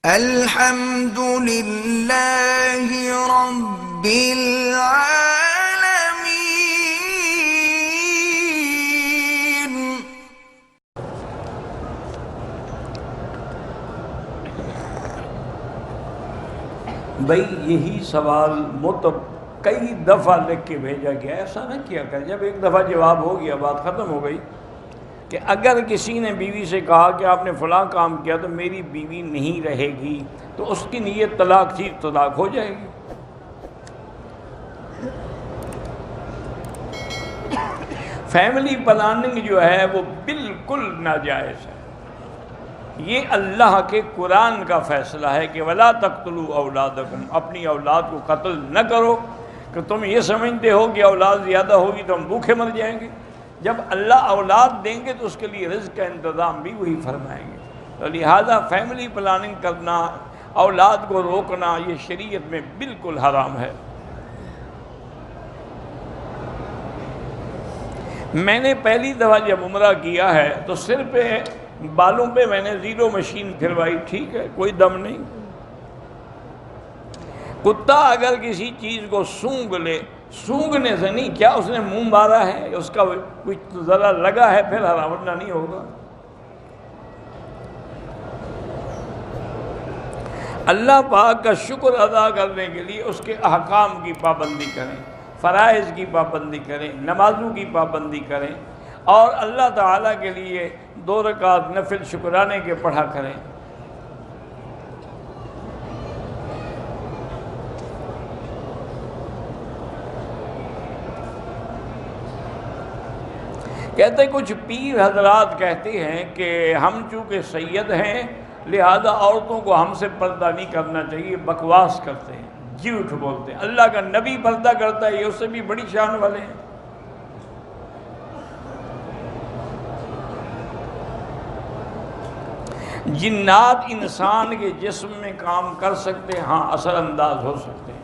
الحمد للہ رب العالمین۔ بھئی یہی سوال کئی دفعہ لکھ کے بھیجا گیا، ایسا نہ کیا کر جب ایک دفعہ جواب ہو گیا بات ختم ہو گئی، کہ اگر کسی نے بیوی سے کہا کہ آپ نے فلاں کام کیا تو میری بیوی نہیں رہے گی، تو اس کی نیت طلاق تھی، طلاق ہو جائے گی۔ فیملی پلاننگ جو ہے وہ بالکل ناجائز ہے۔ یہ اللہ کے قرآن کا فیصلہ ہے کہ وَلَا تَقْتُلُوا أَوْلَادَكُمْ، اپنی اولاد کو قتل نہ کرو کہ تم یہ سمجھتے ہو کہ اولاد زیادہ ہوگی تو ہم بھوکے مر جائیں گے۔ جب اللہ اولاد دیں گے تو اس کے لیے رزق کا انتظام بھی وہی فرمائیں گے۔ تو لہٰذا فیملی پلاننگ کرنا، اولاد کو روکنا، یہ شریعت میں بالکل حرام ہے۔ میں نے پہلی دفعہ جب عمرہ کیا ہے تو سر پہ بالوں پہ میں نے زیرو مشین پھروائی، ٹھیک ہے، کوئی دم نہیں۔ کتا اگر کسی چیز کو سونگھ لے، سونگھنے سے نہیں، کیا اس نے منہ مارا ہے، اس کا کچھ ذرا لگا ہے، پھر حرام ورنہ نہیں ہوگا۔ اللہ پاک کا شکر ادا کرنے کے لیے اس کے احکام کی پابندی کریں، فرائض کی پابندی کریں، نمازوں کی پابندی کریں، اور اللہ تعالیٰ کے لیے 2 رکعت نفل شکرانے کے پڑھا کریں۔ کہتے کچھ پیر حضرات کہتے ہیں کہ ہم چونکہ سید ہیں لہذا عورتوں کو ہم سے پردہ نہیں کرنا چاہیے، بکواس کرتے ہیں، جھوٹ بولتے ہیں۔ اللہ کا نبی پردہ کرتا ہے، یہ اس سے بھی بڑی شان والے ہیں۔ جنات انسان کے جسم میں کام کر سکتے ہیں، ہاں اثر انداز ہو سکتے ہیں،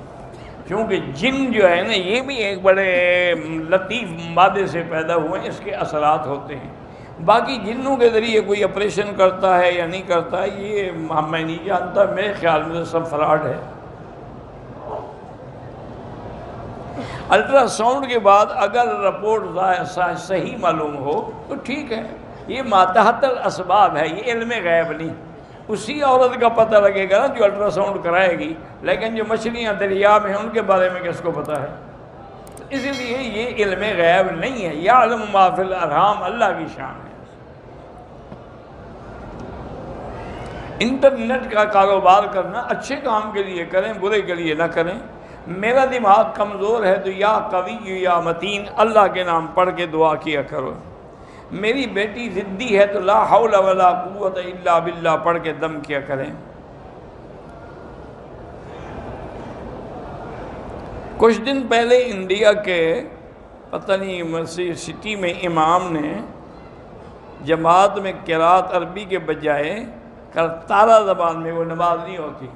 کیونکہ جن جو ہے نا یہ بھی ایک بڑے لطیف مادے سے پیدا ہوئے ہیں، اس کے اثرات ہوتے ہیں۔ باقی جنوں کے ذریعے کوئی آپریشن کرتا ہے یا نہیں کرتا ہے یہ میں نہیں جانتا، میرے خیال میں سب فراڈ ہے۔ الٹرا ساؤنڈ کے بعد اگر رپورٹ صحیح معلوم ہو تو ٹھیک ہے، یہ ماتحت الاسباب ہے، یہ علم غیب نہیں۔ اسی عورت کا پتہ لگے گا نا جو الٹرا ساؤنڈ کرائے گی، لیکن جو مچھلیاں دریا میں ہیں ان کے بارے میں کس کو پتہ ہے؟ اسی لیے یہ علم غیب نہیں ہے، یعلم ما فی الارحام اللہ کی شان ہے۔ انٹرنیٹ کا کاروبار کرنا اچھے کام کے لیے کریں، برے کے لیے نہ کریں۔ میرا دماغ کمزور ہے تو یا قوی یا متین اللہ کے نام پڑھ کے دعا کیا کرو۔ میری بیٹی ضدی ہے تو لا حول ولا قوت الا باللہ پڑھ کے دم کیا کریں۔ کچھ دن پہلے انڈیا کے پتہ نہیں سٹی میں امام نے جماعت میں قرات عربی کے بجائے کرتارا زبان میں، وہ نماز نہیں ہوتی،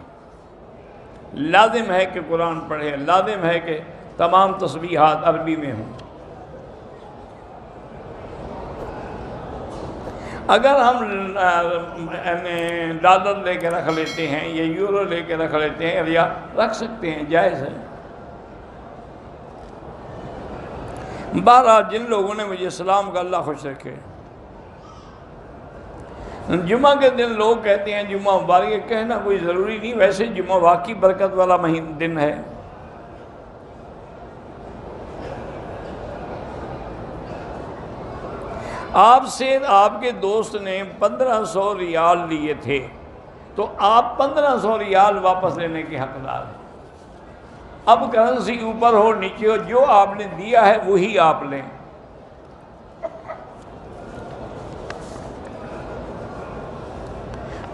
لازم ہے کہ قرآن پڑھے، لازم ہے کہ تمام تسبیحات عربی میں ہوں۔ اگر ہم ڈالر لے کے رکھ لیتے ہیں یا یورو لے کے رکھ لیتے ہیں یا رکھ سکتے ہیں، جائز ہے۔ بہرحال جن لوگوں نے مجھے سلام کا اللہ خوش رکھے۔ جمعہ کے دن لوگ کہتے ہیں جمعہ مبارک، کہنا کوئی ضروری نہیں، ویسے جمعہ واقعی برکت والا دن ہے۔ آپ سے آپ کے دوست نے 1500 ریال لیے تھے تو آپ 1500 ریال واپس لینے کے حقدار ہیں۔ اب کرنسی اوپر ہو نیچے ہو، جو آپ نے دیا ہے وہی آپ لیں۔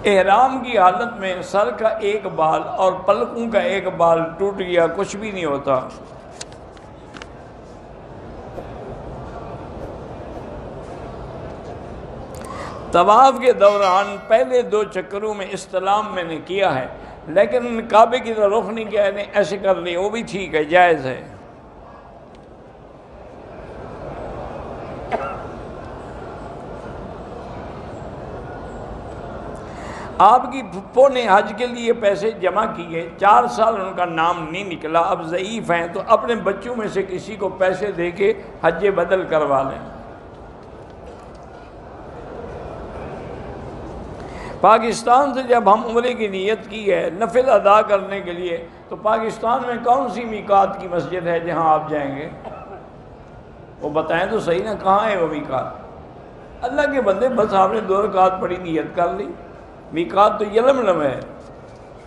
احرام کی حالت میں سر کا ایک بال اور پلکوں کا ایک بال ٹوٹ گیا، کچھ بھی نہیں ہوتا۔ طواف کے دوران پہلے 2 چکروں میں استلام میں نے کیا ہے، لیکن کعبے کی طرف رخ نہیں کیا، ایسے کر لی، وہ بھی ٹھیک ہے، جائز ہے۔ آپ کی پھپھو نے حج کے لیے پیسے جمع کیے، 4 سال ان کا نام نہیں نکلا، اب ضعیف ہیں، تو اپنے بچوں میں سے کسی کو پیسے دے کے حج بدل کروا لیں۔ پاکستان سے جب ہم عمرے کی نیت کی ہے نفل ادا کرنے کے لیے، تو پاکستان میں کون سی میقات کی مسجد ہے جہاں آپ جائیں گے؟ وہ بتائیں تو صحیح نا، کہاں ہے وہ میقات؟ اللہ کے بندے، بس آپ نے 2 رکعت پڑھی، نیت کر لی، میقات تو یلملم ہے،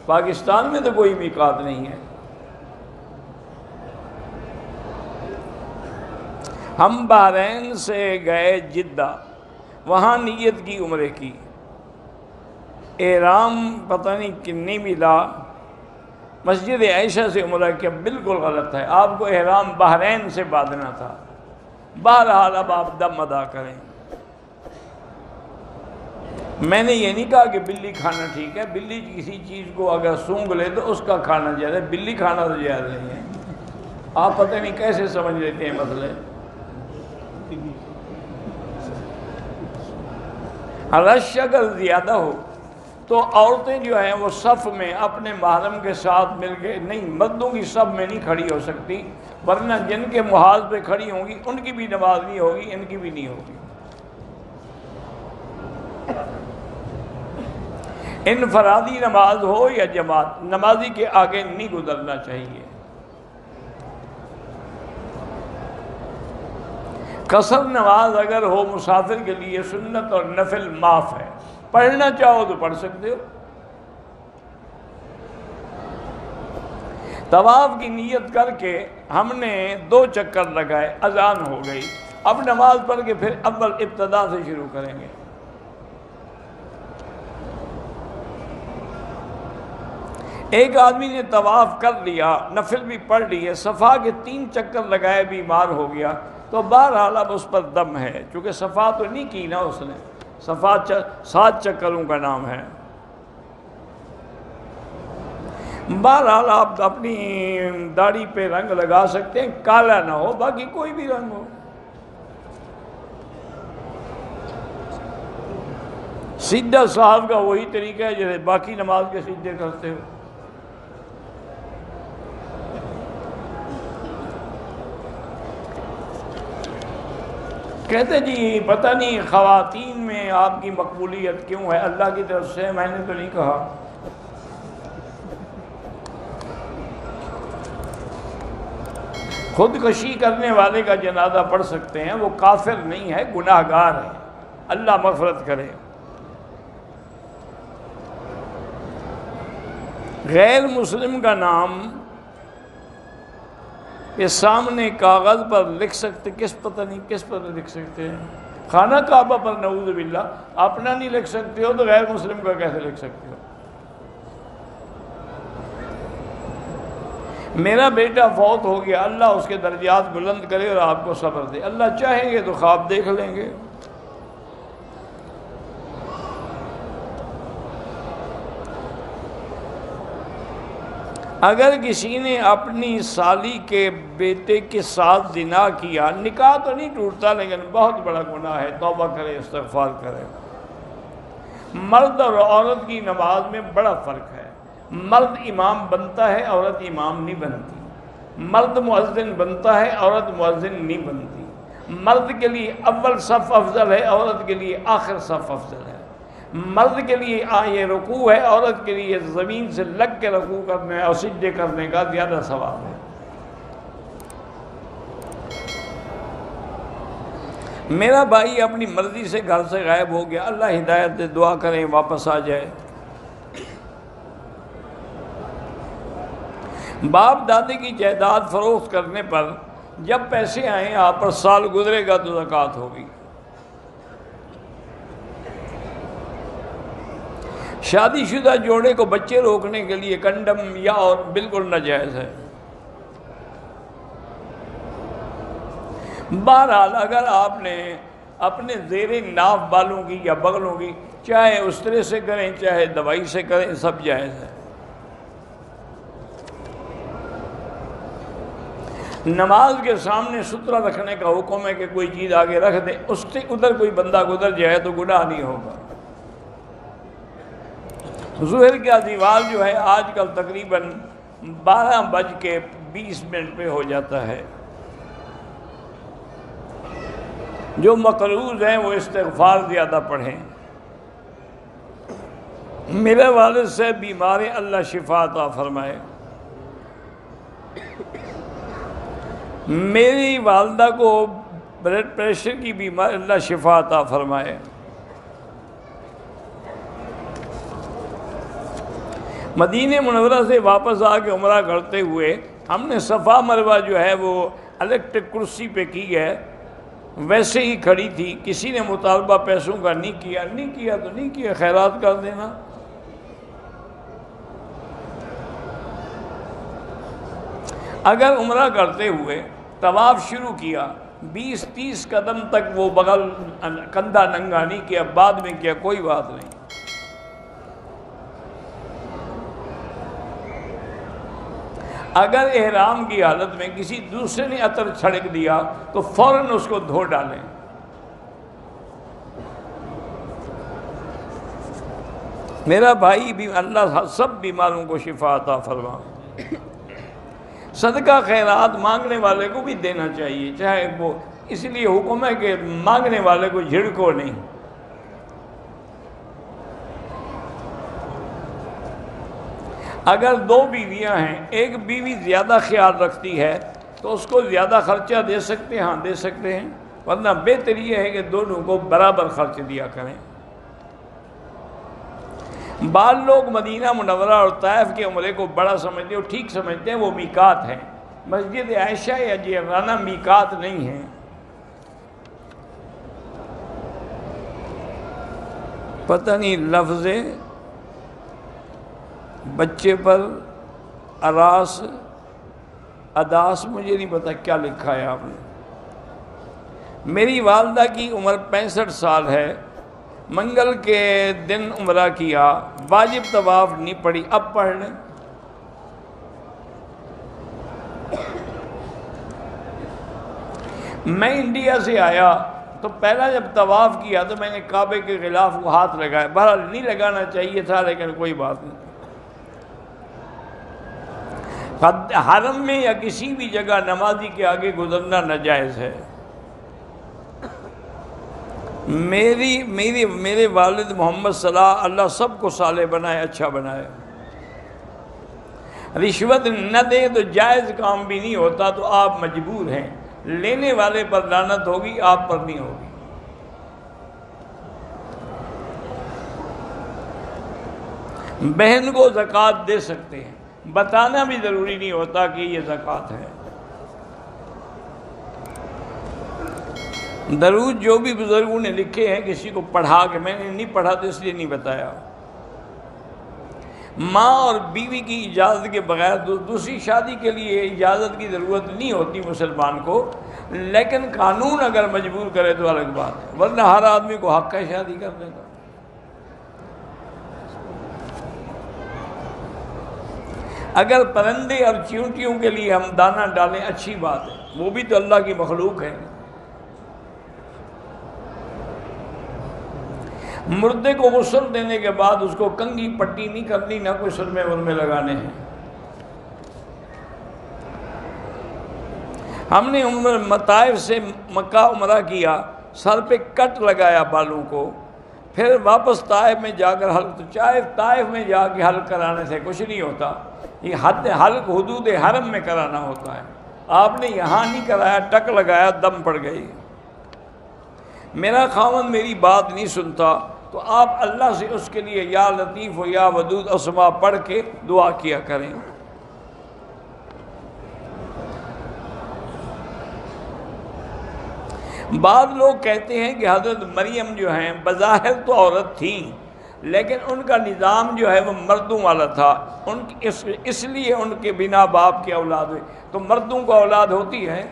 پاکستان میں تو کوئی میقات نہیں ہے۔ ہم بحرین سے گئے جدہ، وہاں نیت کی عمرے کی، احرام پتہ نہیں کنی ملا، مسجد عائشہ سے عمرہ کیا، بالکل غلط ہے، آپ کو احرام بحرین سے باندھنا تھا۔ بہرحال اب آپ دم ادا کریں۔ میں نے یہ نہیں کہا کہ بلی کھانا ٹھیک ہے، بلی کسی چیز کو اگر سونگھ لے تو اس کا کھانا جائز ہے، بلی کھانا تو جائز نہیں ہے۔ آپ پتہ نہیں کیسے سمجھ لیتے ہیں مسئلے۔ رش اگر زیادہ ہو تو عورتیں جو ہیں وہ صف میں اپنے محرم کے ساتھ مل کے، نہیں مردوں کی صف میں نہیں کھڑی ہو سکتی، ورنہ جن کے محاذ پہ کھڑی ہوں گی ان کی بھی نماز نہیں ہوگی، ان کی بھی نہیں ہوگی۔ انفرادی نماز ہو یا جماعت، نمازی کے آگے نہیں گزرنا چاہیے۔ قصر نماز اگر ہو مسافر کے لیے سنت اور نفل معاف ہے، پڑھنا چاہو تو پڑھ سکتے ہو۔ طواف کی نیت کر کے ہم نے 2 چکر لگائے، اذان ہو گئی، اب نماز پڑھ کے پھر اول ابتدا سے شروع کریں گے۔ ایک آدمی نے طواف کر لیا، نفل بھی پڑھ لیے، صفا کے 3 چکر لگائے، بیمار ہو گیا، تو بہرحال اب اس پر دم ہے، چونکہ صفا تو نہیں کی نا اس نے، صفا 7 چکروں کا نام ہے۔ بہرحال آپ اپنی داڑھی پہ رنگ لگا سکتے ہیں، کالا نہ ہو، باقی کوئی بھی رنگ ہو۔ سیدھا صاحب کا وہی طریقہ ہے جیسے باقی نماز کے سیدھے کرتے ہو۔ کہتے جی پتہ نہیں خواتین میں آپ کی مقبولیت کیوں ہے، اللہ کی طرف سے، میں نے تو نہیں کہا۔ خودکشی کرنے والے کا جنازہ پڑھ سکتے ہیں، وہ کافر نہیں ہے، گناہ گار ہے، اللہ مغفرت کرے۔ غیر مسلم کا نام یہ سامنے کاغذ پر لکھ سکتے، پتہ نہیں کس پر لکھ سکتے ہیں، خانہ کعبہ پر نعوذ باللہ، اپنا نہیں لکھ سکتے ہو تو غیر مسلم کا کیسے لکھ سکتے ہو؟ میرا بیٹا فوت ہو گیا، اللہ اس کے درجات بلند کرے اور آپ کو صبر دے، اللہ چاہیں گے تو خواب دیکھ لیں گے۔ اگر کسی نے اپنی سالی کے بیٹے کے ساتھ زنا کیا، نکاح تو نہیں ٹوٹتا لیکن بہت بڑا گناہ ہے، توبہ کرے، استغفار کرے۔ مرد اور عورت کی نماز میں بڑا فرق ہے، مرد امام بنتا ہے، عورت امام نہیں بنتی، مرد مؤذن بنتا ہے، عورت مؤذن نہیں بنتی، مرد کے لیے اول صف افضل ہے، عورت کے لیے آخر صف افضل ہے، مرد کے لیے یہ رکوع ہے، عورت کے لیے زمین سے لگ کے رکوع کرنے اور سجدے کرنے کا زیادہ ثواب ہے۔ میرا بھائی اپنی مرضی سے گھر سے غائب ہو گیا، اللہ ہدایت دے، دعا کریں واپس آ جائے۔ باپ دادے کی جائیداد فروخت کرنے پر جب پیسے آئیں آپ پر، سال گزرے گا تو زکوٰۃ ہوگی۔ شادی شدہ جوڑے کو بچے روکنے کے لیے کنڈم یا اور بالکل ناجائز ہے۔ بہرحال اگر آپ نے اپنے زیر ناف بالوں کی یا بغلوں کی، چاہے استرے سے کریں چاہے دوائی سے کریں، سب جائز ہے۔ نماز کے سامنے سترہ رکھنے کا حکم ہے کہ کوئی چیز آگے رکھ دے، اس سے ادھر کوئی بندہ گزر جائے تو گناہ نہیں ہوگا۔ ظہر کا دیوار جو ہے آج کل تقریباً 12:20 پہ ہو جاتا ہے۔ جو مقروض ہیں وہ استغفار زیادہ پڑھیں۔ میرے والد سے بیمار ہیں، اللہ شفا عطا فرمائے۔ میری والدہ کو بلڈ پریشر کی بیماری، اللہ شفا عطا فرمائے۔ مدینہ منورہ سے واپس آ کے عمرہ کرتے ہوئے ہم نے صفا مروہ جو ہے وہ الیکٹرک کرسی پہ کی ہے، ویسے ہی کھڑی تھی، کسی نے مطالبہ پیسوں کا نہیں کیا تو نہیں کیا، خیرات کر دینا۔ اگر عمرہ کرتے ہوئے طواف شروع کیا 20-30 قدم تک وہ بغل کندھا ننگا نہیں کیا، بعد میں کیا، کوئی بات نہیں۔ اگر احرام کی حالت میں کسی دوسرے نے عطر چھڑک دیا تو فوراً اس کو دھو ڈالیں۔ میرا بھائی بھی، اللہ سب بیماروں کو شفا عطا فرما۔ صدقہ خیرات مانگنے والے کو بھی دینا چاہیے، چاہے وہ، اس لیے حکم ہے کہ مانگنے والے کو جھڑکو نہیں۔ اگر 2 بیویاں ہیں، ایک بیوی زیادہ خیال رکھتی ہے تو اس کو زیادہ خرچہ دے سکتے ہیں، ہاں دے سکتے ہیں، ورنہ بہتر یہ ہے کہ دونوں کو برابر خرچ دیا کریں۔ بعض لوگ مدینہ منورہ اور طائف کے عمرے کو بڑا سمجھتے ہیں، ٹھیک سمجھتے ہیں، وہ میقات ہیں۔ مسجد عائشہ یا جعرانہ میقات نہیں ہیں۔ پتہ نہیں لفظ بچے پر اراس اداس، مجھے نہیں پتا کیا لکھا ہے آپ نے۔ میری والدہ کی عمر 65 سال ہے، منگل کے دن عمرہ کیا، واجب طواف نہیں پڑھی، اب پڑھ لیں۔ میں انڈیا سے آیا تو پہلا جب طواف کیا تو میں نے کعبے کے غلاف کو ہاتھ لگایا، بہرحال نہیں لگانا چاہیے تھا لیکن کوئی بات نہیں۔ حرم میں یا کسی بھی جگہ نمازی کے آگے گزرنا ناجائز ہے۔ میرے والد محمد صلاح، اللہ سب کو صالح بنائے، اچھا بنائے۔ رشوت نہ دے تو جائز کام بھی نہیں ہوتا، تو آپ مجبور ہیں، لینے والے پر لعنت ہوگی، آپ پر نہیں ہوگی۔ بہن کو زکوٰۃ دے سکتے ہیں، بتانا بھی ضروری نہیں ہوتا کہ یہ زکوٰۃ ہے۔ درود جو بھی بزرگوں نے لکھے ہیں کسی کو پڑھا کے، میں نے نہیں پڑھا تو اس لیے نہیں بتایا۔ ماں اور بیوی کی اجازت کے بغیر دوسری شادی کے لیے اجازت کی ضرورت نہیں ہوتی مسلمان کو، لیکن قانون اگر مجبور کرے تو الگ بات ہے، ورنہ ہر آدمی کو حق ہے شادی کرنے کا۔ اگر پرندے اور چیونٹیوں کے لیے ہم دانہ ڈالیں اچھی بات ہے، وہ بھی تو اللہ کی مخلوق ہے۔ مردے کو غسل دینے کے بعد اس کو کنگھی پٹی نہیں کرنی، نہ کوئی سرمے ورمے لگانے ہیں۔ ہم نے طائف سے مکہ عمرہ کیا، سر پہ کٹ لگایا بالوں کو، پھر واپس طائف میں جا کر حلق، تو چاہے طائف میں جا کے حلق کرانے سے کچھ نہیں ہوتا، یہ حلق حدود حرم میں کرانا ہوتا ہے۔ آپ نے یہاں نہیں کرایا، ٹک لگایا، دم پڑ گئی۔ میرا خاوند میری بات نہیں سنتا تو آپ اللہ سے اس کے لیے یا لطیف و یا ودود اسماء پڑھ کے دعا کیا کریں۔ بعض لوگ کہتے ہیں کہ حضرت مریم جو ہیں بظاہر تو عورت تھیں، لیکن ان کا نظام جو ہے وہ مردوں والا تھا، اس لیے ان کے بنا باپ کی اولاد ہوئی۔ تو مردوں کو اولاد ہوتی ہے؟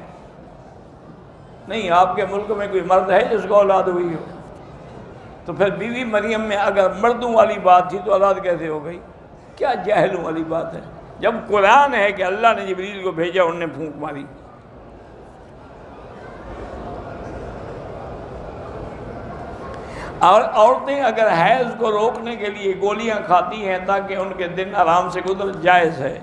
نہیں، آپ کے ملک میں کوئی مرد ہے جس کو اولاد ہوئی ہو؟ تو پھر بیوی مریم میں اگر مردوں والی بات تھی تو اولاد کیسے ہو گئی؟ کیا جاہلوں والی بات ہے، جب قرآن ہے کہ اللہ نے جبریل کو بھیجا، انہوں نے پھونک ماری۔ اور عورتیں اگر حیض کو روکنے کے لیے گولیاں کھاتی ہیں تاکہ ان کے دن آرام سے گزر، جائز ہے۔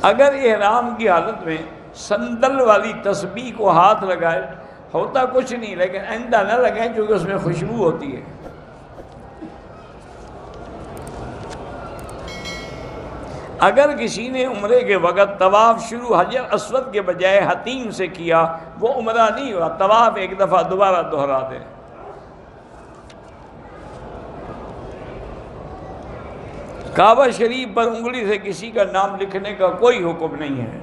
اگر احرام کی حالت میں سندل والی تسبیح کو ہاتھ لگائے، ہوتا کچھ نہیں، لیکن آئندہ نہ لگائیں کیونکہ اس میں خوشبو ہوتی ہے۔ اگر کسی نے عمرے کے وقت طواف شروع حجر اسود کے بجائے حتیم سے کیا، وہ عمرہ نہیں ہوا، طواف ایک دفعہ دوبارہ دہرا دے۔ کعبہ شریف پر انگلی سے کسی کا نام لکھنے کا کوئی حکم نہیں ہے۔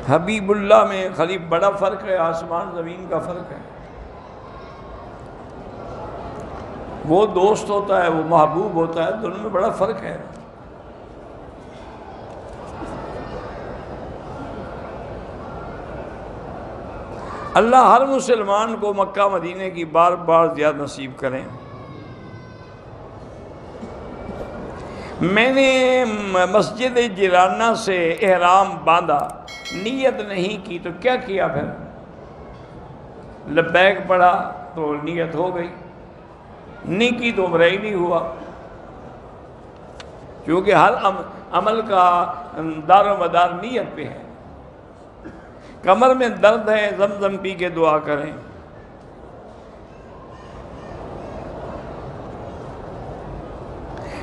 حبیب اللہ میں خلیف بڑا فرق ہے، آسمان زمین کا فرق ہے۔ وہ دوست ہوتا ہے، وہ محبوب ہوتا ہے، دونوں میں بڑا فرق ہے۔ اللہ ہر مسلمان کو مکہ مدینے کی بار بار زیارت نصیب کریں۔ میں نے مسجد جیرانہ سے احرام باندھا، نیت نہیں کی تو کیا کیا؟ پھر لبیک پڑھا تو نیت ہو گئی، نہیں کی تو عمرہ ہی نہیں ہوا، کیونکہ ہر عمل کا دار و مدار نیت پہ ہے۔ کمر میں درد ہے، زمزم پی کے دعا کریں۔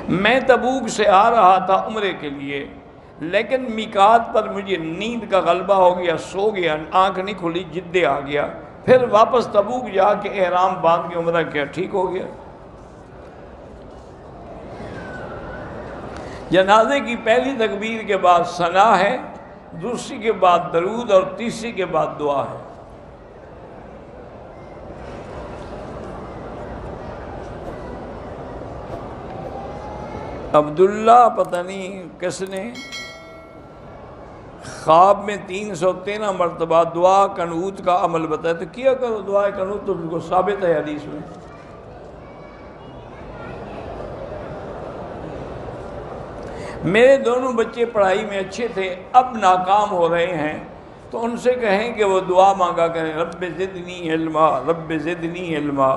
میں تبوک سے آ رہا تھا عمرے کے لیے، لیکن میقات پر مجھے نیند کا غلبہ ہو گیا، سو گیا، آنکھ نہیں کھلی، جدے آ گیا، پھر واپس تبوک جا کے احرام باندھ کے عمرہ کیا، ٹھیک ہو گیا۔ جنازے کی پہلی تکبیر کے بعد ثنا ہے، دوسری کے بعد درود اور تیسری کے بعد دعا ہے۔ عبداللہ پتہ نہیں کس نے خواب میں 313 مرتبہ دعا قنوت کا عمل بتایا، تو کیا کرو دعا قنوت، تو بالکل ثابت ہے حدیث میں۔ میرے دونوں بچے پڑھائی میں اچھے تھے، اب ناکام ہو رہے ہیں، تو ان سے کہیں کہ وہ دعا مانگا کریں، رب زدنی علما، رب زدنی علما۔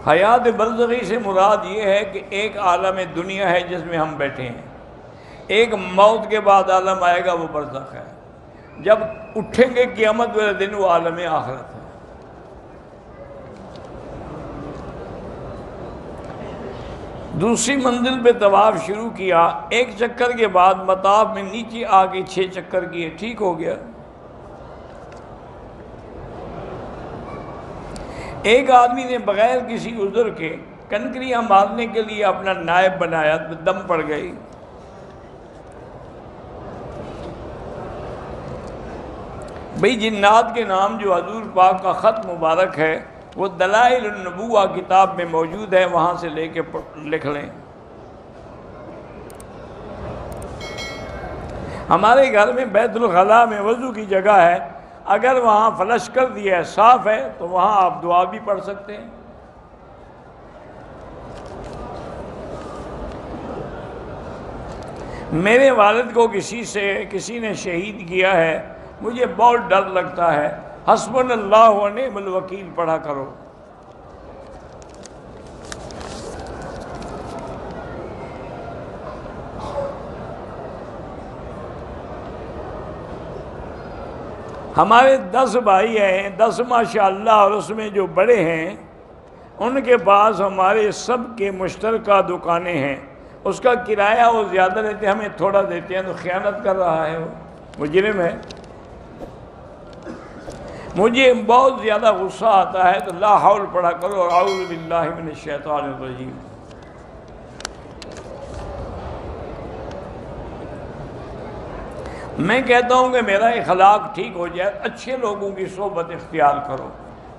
حیات برزخی سے مراد یہ ہے کہ ایک عالم دنیا ہے جس میں ہم بیٹھے ہیں، ایک موت کے بعد عالم آئے گا، وہ برزخ ہے، جب اٹھیں گے قیامت والے دن وہ عالم آخرت ہے۔ دوسری منزل پہ طواف شروع کیا، ایک چکر کے بعد مطاف میں نیچے آ کے 6 چکر کیے، ٹھیک ہو گیا۔ ایک آدمی نے بغیر کسی عذر کے کنکریاں مارنے کے لیے اپنا نائب بنایا تو دم پڑ گئی۔ بھئی جنات کے نام جو حضور پاک کا خط مبارک ہے وہ دلائل النبوہ کتاب میں موجود ہے، وہاں سے لے کے لکھ لیں۔ ہمارے گھر میں بیت الخلاء میں وضو کی جگہ ہے، اگر وہاں فلش کر دیا ہے، صاف ہے، تو وہاں آپ دعا بھی پڑھ سکتے ہیں۔ میرے والد کو کسی نے شہید کیا ہے، مجھے بہت ڈر لگتا ہے، حسبنا اللہ و نعم الوکیل پڑھا کرو۔ ہمارے 10 بھائی ہیں، 10 ماشاءاللہ، اور اس میں جو بڑے ہیں ان کے پاس ہمارے سب کے مشترکہ دکانیں ہیں، اس کا کرایہ وہ زیادہ لیتے ہیں، ہمیں تھوڑا دیتے ہیں، تو خیانت کر رہا ہے، وہ مجرم ہے۔ مجھے بہت زیادہ غصہ آتا ہے تو لا حول پڑھا کرو اور اعوذ باللہ من الشیطان الرجیم۔ میں کہتا ہوں کہ میرا اخلاق ٹھیک ہو جائے، اچھے لوگوں کی صحبت اختیار کرو،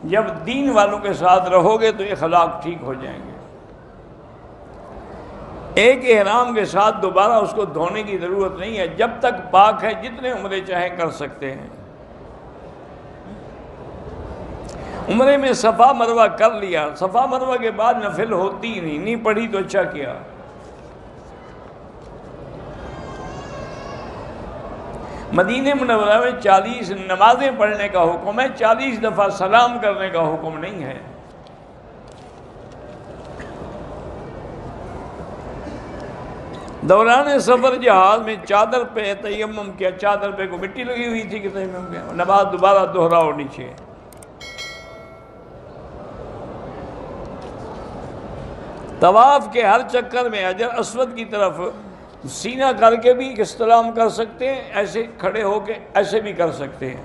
جب دین والوں کے ساتھ رہو گے تو اخلاق ٹھیک ہو جائیں گے۔ ایک احرام کے ساتھ دوبارہ اس کو دھونے کی ضرورت نہیں ہے، جب تک پاک ہے جتنے عمرے چاہیں کر سکتے ہیں۔ عمرے میں صفا مروہ کر لیا، صفا مروہ کے بعد نفل ہوتی نہیں پڑھی تو اچھا کیا۔ مدینہ منورہ میں 40 نمازیں پڑھنے کا حکم ہے، 40 دفعہ سلام کرنے کا حکم نہیں ہے۔ دوران سفر جہاز میں چادر پہ تیمم کیا، چادر پہ کو مٹی لگی ہوئی تھی کہ تیمم کیا، نماز دوبارہ دہراؤ نیچے۔ طواف کے ہر چکر میں حجر اسود کی طرف سینہ کر کے بھی استلام کر سکتے ہیں، ایسے کھڑے ہو کے ایسے بھی کر سکتے ہیں۔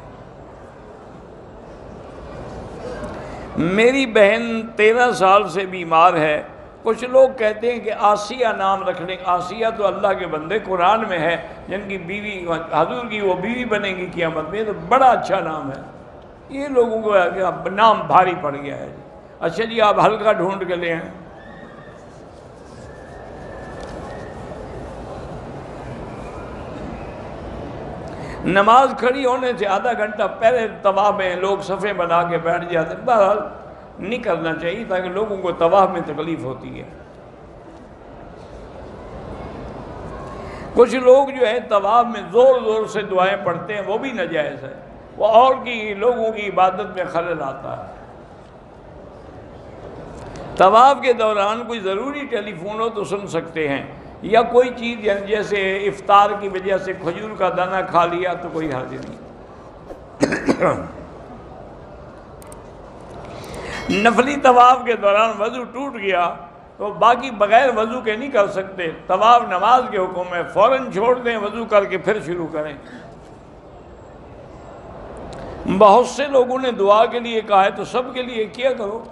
میری بہن 13 سال سے بیمار ہے، کچھ لوگ کہتے ہیں کہ آسیہ نام رکھ لیں، آسیہ تو اللہ کے بندے قرآن میں ہے، جن کی بیوی حضور کی وہ بیوی بنے گی قیامت میں، تو بڑا اچھا نام ہے۔ یہ لوگوں کو نام بھاری پڑ گیا ہے۔ اچھا جی آپ ہلکا ڈھونڈ کے لے آئیں۔ نماز کھڑی ہونے سے آدھا گھنٹہ پہلے طواف میں لوگ صفیں بنا کے بیٹھ جاتے ہیں، بہرحال نہیں کرنا چاہیے تاکہ لوگوں کو طواف میں تکلیف ہوتی ہے۔ کچھ لوگ جو ہے طواف میں زور زور سے دعائیں پڑھتے ہیں، وہ بھی ناجائز ہے، وہ اور کی لوگوں کی عبادت میں خلل آتا ہے۔ طواف کے دوران کوئی ضروری ٹیلی فون ہو تو سن سکتے ہیں، یا کوئی چیز جیسے افطار کی وجہ سے کھجور کا دانہ کھا لیا تو کوئی حرج نہیں۔ نفلی طواف کے دوران وضو ٹوٹ گیا تو باقی بغیر وضو کے نہیں کر سکتے، طواف نماز کے حکم ہے، فوراً چھوڑ دیں، وضو کر کے پھر شروع کریں۔ بہت سے لوگوں نے دعا کے لیے کہا ہے تو سب کے لیے کیا کرو۔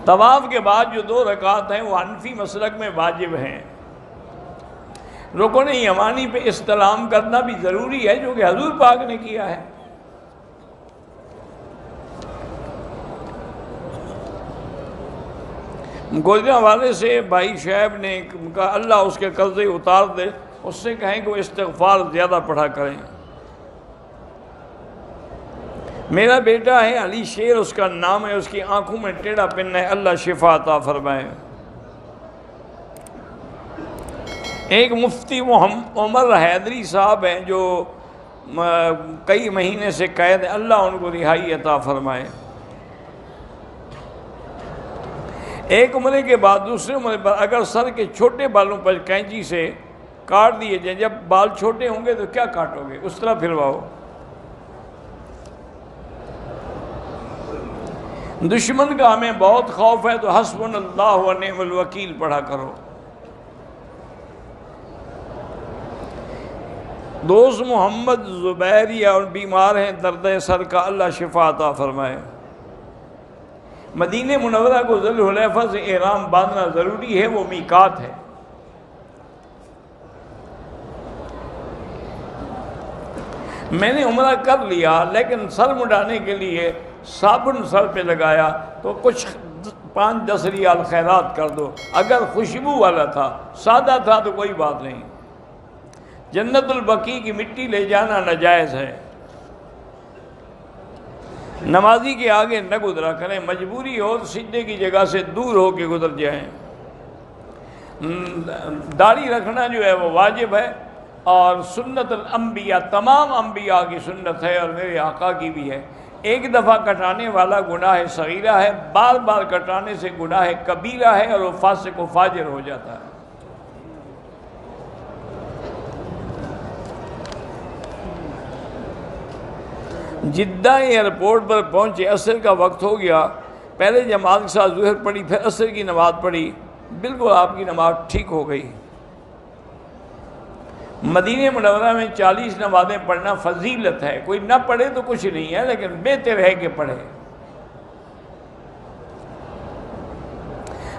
طواف کے بعد جو 2 رکعت ہیں وہ حنفی مسلک میں واجب ہیں۔ رکن یمانی پہ استلام کرنا بھی ضروری ہے جو کہ حضور پاک نے کیا ہے۔ گوجرا والے سے بھائی شعیب نے کہا اللہ اس کے قرضے اتار دے، اس سے کہیں کہ وہ استغفار زیادہ پڑھا کریں۔ میرا بیٹا ہے علی شیر اس کا نام ہے، اس کی آنکھوں میں ٹیڑھا پن ہے، اللہ شفا عطا فرمائے۔ ایک مفتی عمر حیدری صاحب ہیں جو کئی مہینے سے قید ہیں، اللہ ان کو رہائی عطا فرمائے۔ ایک عمرے کے بعد دوسرے عمرے پر اگر سر کے چھوٹے بالوں پر کینچی سے کاٹ دیے جائیں، جب بال چھوٹے ہوں گے تو کیا کاٹو گے؟ اس طرح پھرواؤ۔ دشمن کا ہمیں بہت خوف ہے تو حسبنا اللہ و نعم الوکیل پڑھا کرو۔ دوست محمد زبیری اور بیمار ہیں درد سر کا، اللہ شفا عطا فرمائے۔ مدینہ منورہ کو ذی الحلیفہ سے احرام باندھنا ضروری ہے، وہ میقات ہے۔ میں نے عمرہ کر لیا لیکن سر مڈانے کے لیے صابن سر پہ لگایا تو کچھ 5-10 ریال خیرات کر دو۔ اگر خوشبو والا تھا، سادہ تھا تو کوئی بات نہیں۔ جنت البقیع کی مٹی لے جانا ناجائز ہے۔ نمازی کے آگے نہ گزرا کریں، مجبوری ہو تو سجدے کی جگہ سے دور ہو کے گزر جائیں۔ داڑھی رکھنا جو ہے وہ واجب ہے، اور سنت الانبیاء تمام انبیاء کی سنت ہے اور میرے آقا کی بھی ہے۔ ایک دفعہ کٹانے والا گناہ صغیرہ ہے، بار بار کٹانے سے گناہ کبیرہ ہے اور وہ فاسق و فاجر ہو جاتا ہے۔ جدہ ایئرپورٹ پر پہنچے، عصر کا وقت ہو گیا، پہلے جماعت کے ساتھ ظہر پڑھی، پھر عصر کی نماز پڑھی، بالکل آپ کی نماز ٹھیک ہو گئی۔ مدینہ منورہ میں 40 نمازیں پڑھنا فضیلت ہے، کوئی نہ پڑھے تو کچھ نہیں ہے، لیکن بہتر ہے کہ پڑھے۔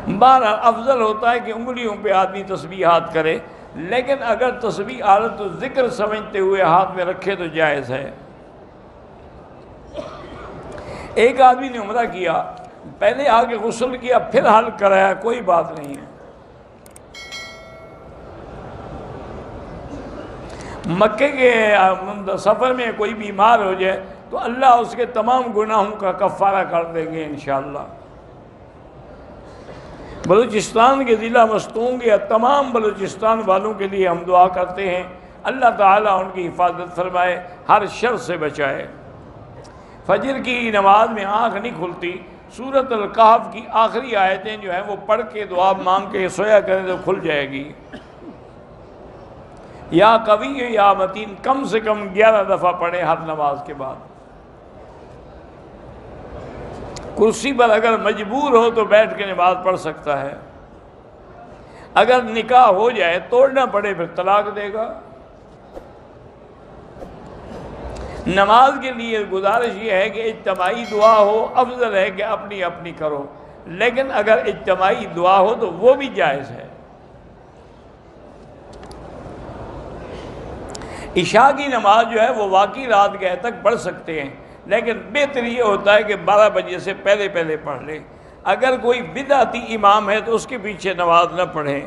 بہرحال افضل ہوتا ہے کہ انگلیوں پہ آدمی تسبیحات کرے، لیکن اگر تسبیح آلت ذکر سمجھتے ہوئے ہاتھ میں رکھے تو جائز ہے۔ ایک آدمی نے عمرہ کیا، پہلے آ کے غسل کیا پھر حلق کرایا، کوئی بات نہیں ہے۔ مکے کے سفر میں کوئی بیمار ہو جائے تو اللہ اس کے تمام گناہوں کا کفارہ کر دیں گے انشاءاللہ۔ بلوچستان کے ضلع مستونگ یا تمام بلوچستان والوں کے لیے ہم دعا کرتے ہیں، اللہ تعالیٰ ان کی حفاظت فرمائے، ہر شر سے بچائے۔ فجر کی نماز میں آنکھ نہیں کھلتی، سورۃ الکہف کی آخری آیتیں جو ہیں وہ پڑھ کے دعا مانگ کے سویا کریں تو کھل جائے گی۔ یا قوی یا متین کم سے کم 11 دفعہ پڑھیں ہر نماز کے بعد۔ کرسی پر اگر مجبور ہو تو بیٹھ کے نماز پڑھ سکتا ہے، اگر نکاح ہو جائے توڑنا پڑے پھر طلاق دے گا۔ نماز کے لیے گزارش یہ ہے کہ اجتماعی دعا ہو، افضل ہے کہ اپنی اپنی کرو، لیکن اگر اجتماعی دعا ہو تو وہ بھی جائز ہے۔ عشاء کی نماز جو ہے وہ واقعی رات گئے تک پڑھ سکتے ہیں، لیکن بہتر یہ ہوتا ہے کہ 12 بجے سے پہلے پہلے پڑھ لیں۔ اگر کوئی بدعتی امام ہے تو اس کے پیچھے نماز نہ پڑھیں۔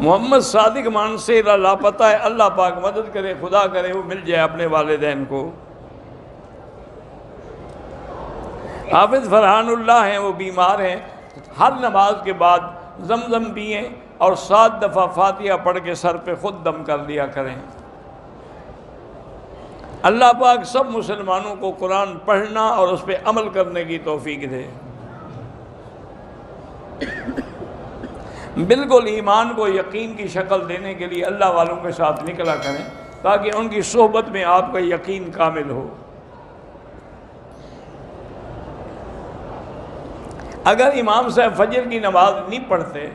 محمد صادق مانسیرہ لاپتہ ہے، اللہ پاک مدد کرے، خدا کرے وہ مل جائے اپنے والدین کو۔ حافظ فرحان اللہ ہیں، وہ بیمار ہیں، ہر نماز کے بعد زمزم پئیں اور 7 دفعہ فاتحہ پڑھ کے سر پہ خود دم کر لیا کریں۔ اللہ پاک سب مسلمانوں کو قرآن پڑھنا اور اس پہ عمل کرنے کی توفیق دے۔ بالکل ایمان کو یقین کی شکل دینے کے لیے اللہ والوں کے ساتھ نکلا کریں تاکہ ان کی صحبت میں آپ کا یقین کامل ہو۔ اگر امام صاحب فجر کی نماز نہیں پڑھتے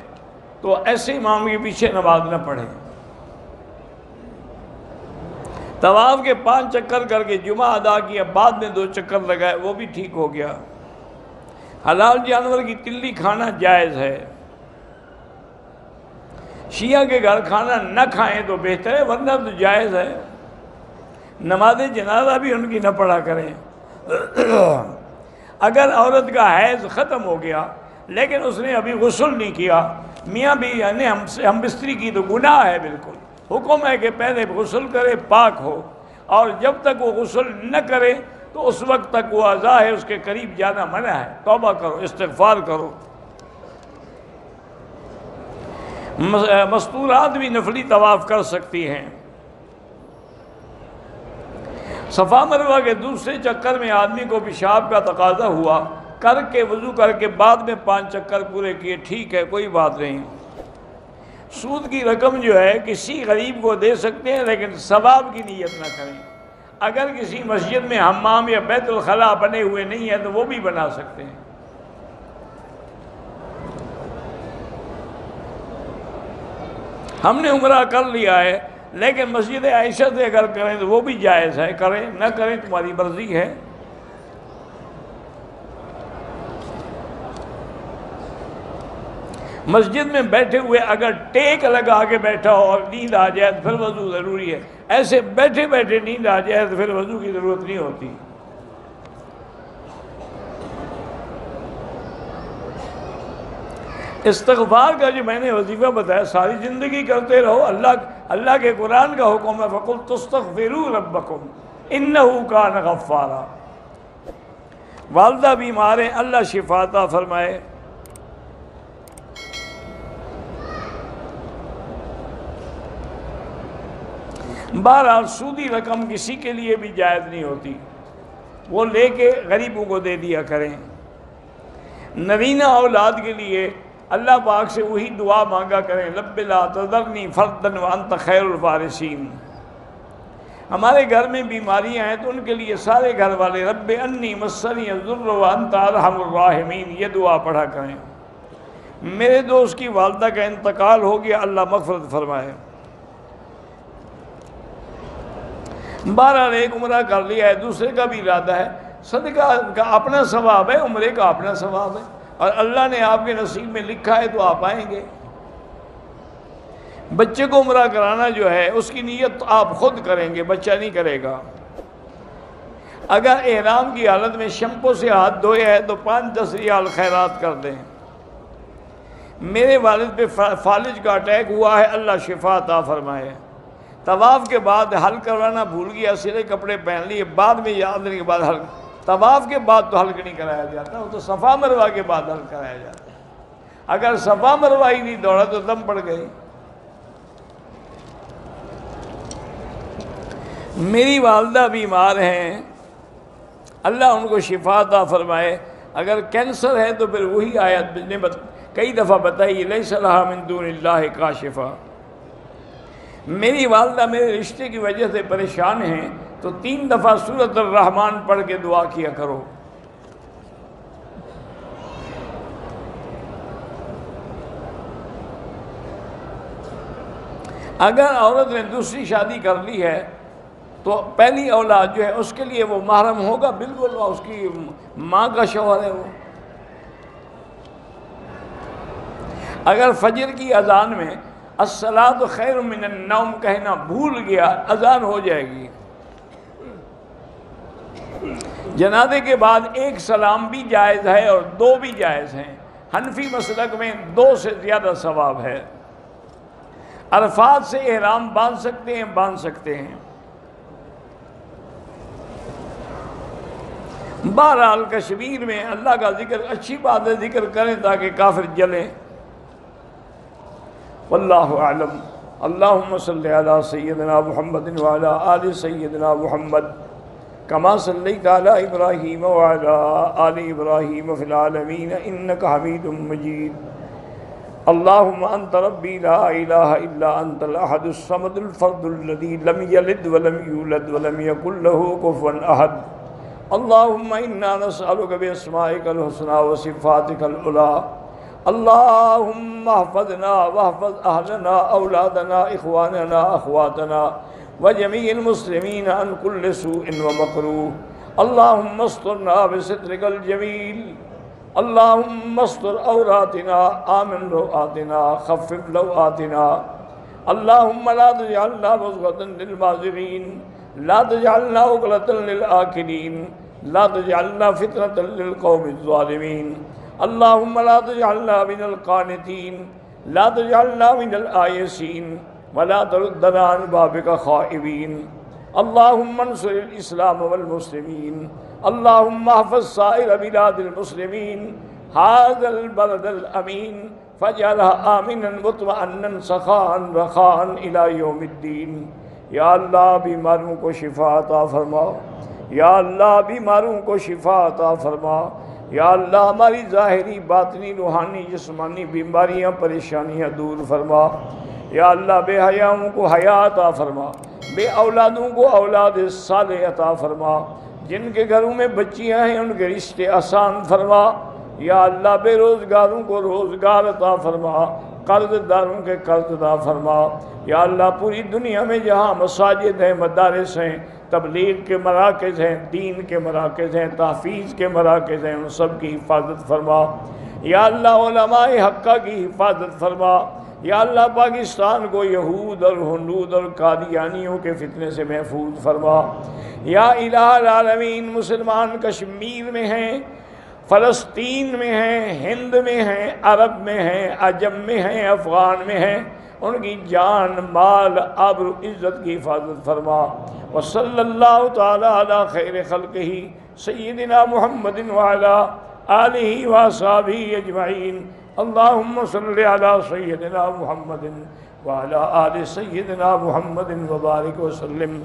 تو ایسے امام کے پیچھے نماز نہ پڑھیں۔ طواف کے 5 چکر کر کے جمعہ ادا کیا، بعد میں 2 چکر لگائے، وہ بھی ٹھیک ہو گیا۔ حلال جانور کی تلی کھانا جائز ہے، شیعہ کے گھر کھانا نہ کھائیں تو بہتر ہے، ورنہ تو جائز ہے۔ نماز جنازہ بھی ان کی نہ پڑھا کریں۔ اگر عورت کا حیض ختم ہو گیا لیکن اس نے ابھی غسل نہیں کیا، میاں بیوی نے ہم بستری کی تو گناہ ہے بالکل۔ حکم ہے کہ پہلے غسل کرے، پاک ہو، اور جب تک وہ غسل نہ کرے تو اس وقت تک وہ عزا ہے، اس کے قریب جانا منع ہے۔ توبہ کرو، استغفار کرو۔ مستورات بھی نفلی طواف کر سکتی ہیں۔ صفا مروہ کے دوسرے چکر میں آدمی کو پیشاب کا تقاضا ہوا، کر کے وضو کر کے بعد میں 5 چکر پورے کیے، ٹھیک ہے، کوئی بات نہیں۔ سود کی رقم جو ہے کسی غریب کو دے سکتے ہیں لیکن ثواب کی نیت نہ کریں۔ اگر کسی مسجد میں حمام یا بیت الخلاء بنے ہوئے نہیں ہیں تو وہ بھی بنا سکتے ہیں۔ ہم نے عمرہ کر لیا ہے لیکن مسجد عائشہ سے اگر کریں تو وہ بھی جائز ہے، کریں نہ کریں تمہاری مرضی ہے۔ مسجد میں بیٹھے ہوئے اگر ٹیک لگا کے بیٹھا ہو اور نیند آ جائے تو پھر وضو ضروری ہے، ایسے بیٹھے بیٹھے نیند آ جائے تو پھر وضو کی ضرورت نہیں ہوتی۔ استغفار کا جو میں نے وظیفہ بتایا ساری زندگی کرتے رہو۔ اللہ کے قرآن کا حکم ہے فَقُلْتُ اسْتَغْفِرُوا رَبَّكُمْ إِنَّهُ كَانَ غَفَّارًا۔ والدہ بیمار ہیں، اللہ شفا عطا فرمائے۔ بہرحال سودی رقم کسی کے لیے بھی جائز نہیں ہوتی، وہ لے کے غریبوں کو دے دیا کریں۔ نرینہ اولاد کے لیے اللہ پاک سے وہی دعا مانگا کریں، رب لا تذرنی فردا وانت خیر الوارثین۔ ہمارے گھر میں بیماریاں ہیں تو ان کے لیے سارے گھر والے رب انی مسنی الضر وانت ارحم الراحمین یہ دعا پڑھا کریں۔ میرے دوست کی والدہ کا انتقال ہو گیا، اللہ مغفرت فرمائے۔ بہرحال ایک عمرہ کر لیا ہے، دوسرے کا بھی ارادہ ہے، صدقہ کا اپنا ثواب ہے، عمرے کا اپنا ثواب ہے، اور اللہ نے آپ کے نصیب میں لکھا ہے تو آپ آئیں گے۔ بچے کو عمرہ کرانا جو ہے اس کی نیت آپ خود کریں گے، بچہ نہیں کرے گا۔ اگر احرام کی حالت میں شیمپو سے ہاتھ دھویا ہے تو 5-10 ریال خیرات کر دیں۔ میرے والد پہ فالج کا اٹیک ہوا ہے، اللہ شفا عطا فرمائے۔ طواف کے بعد حل کروانا بھول گیا، سلے کپڑے پہن لیے، بعد میں یاد رہنے کے بعد حل، طواف کے بعد تو حلق نہیں کرایا جاتا، وہ تو صفا مروہ کے بعد حلق کرایا جاتا ہے۔ اگر صفا مروہ ہی نہیں دوڑا تو دم پڑ گئی۔ میری والدہ بیمار ہیں، اللہ ان کو شفا عطا فرمائے۔ اگر کینسر ہے تو پھر وہی آیت نے کئی دفعہ بتائی، لیس لہا من دون اللہ کاشفہ۔ میری والدہ میرے رشتے کی وجہ سے پریشان ہیں تو 3 دفعہ سورۃ الرحمن پڑھ کے دعا کیا کرو۔ اگر عورت نے دوسری شادی کر لی ہے تو پہلی اولاد جو ہے اس کے لیے وہ محرم ہوگا، بالکل اس کی ماں کا شوہر ہے وہ۔ اگر فجر کی اذان میں الصلاۃ خیر من النوم کہنا بھول گیا، اذان ہو جائے گی۔ جنازے کے بعد 1 سلام بھی جائز ہے اور 2 بھی جائز ہیں، حنفی مسلک میں 2 سے زیادہ ثواب ہے۔ عرفات سے احرام باندھ سکتے ہیں، باندھ سکتے ہیں۔ بہرحال کشمیر میں اللہ کا ذکر اچھی بات ہے، ذکر کریں تاکہ کافر جلیں۔ واللہ اعلم۔ اللہم صلی علی سیدنا محمد وعلی آل سیدنا محمد کما صلیت علی ابراہیم وعلی آل ابراہیم فی العالمین انک حمید مجید۔ اللہم انت ربی لا الہ الا انت الاحد الصمد الفرد الذی لم یلد ولم یولد ولم یکن لہ کفوا احد۔ اللہم انا نسألک باسمائک الحسنى وصفاتک العلی۔ اللہم احفظنا واحفظ اہلنا اولادنا اخواننا اخواتنا وجمیع المسلمین عن کل سوء ومکروہ۔ اللہم استرنا بسترک الجمیل۔ اللہم استر عوراتنا آمن روآتنا خفف لوآتنا۔ اللہم لا تجعلنا مضغة للمعذرین، لا تجعلنا عقلة للآکلین، لا تجعلنا فتنة للقوم الظالمین۔ اللہم لا تجعلنا من القانتین، لا تجعلنا من الآیسین، ولا تردنا عن بابک خائبین۔ اللہم انصر الاسلام والمسلمین۔ اللہم احفظ سائر بلاد المسلمین، ھذا البلد الامین فاجعلها آمنا مطمئنا سخاء رخاء الی یوم الدین۔ یا اللہ بیماروں کو شفا عطا فرما، یا اللہ بیماروں کو شفا عطا فرما۔ یا اللہ ہماری ظاہری باطنی روحانی جسمانی بیماریاں پریشانیاں دور فرما۔ یا اللہ بے حیاؤں کو حیا عطا فرما، بے اولادوں کو اولاد صالح عطا فرما، جن کے گھروں میں بچیاں ہیں ان کے رشتے آسان فرما۔ یا اللہ بے روزگاروں کو روزگار عطا فرما، قرض داروں کے قرض عطا فرما۔ یا اللہ پوری دنیا میں جہاں مساجد ہیں، مدارس ہیں، تبلیغ کے مراکز ہیں، دین کے مراکز ہیں، تحفیظ کے مراکز ہیں، ان سب کی حفاظت فرما۔ یا اللہ علماء حقہ کی حفاظت فرما۔ یا اللہ پاکستان کو یہود اور ہنود اور قادیانیوں کے فتنے سے محفوظ فرما۔ یا الہ العالمین مسلمان کشمیر میں ہیں، فلسطین میں ہیں، ہند میں ہیں، عرب میں ہیں، عجم میں ہیں، افغان میں ہیں، ان کی جان مال آبرو عزت کی حفاظت فرما۔ وصلی اللہ تعالی علی خیر خلقہ سیدنا محمد وعلی آلہ وصحبہ اجمعین۔ اللہم صلی علی سیدنا محمد وعلی آل سیدنا محمد وبارک وسلم۔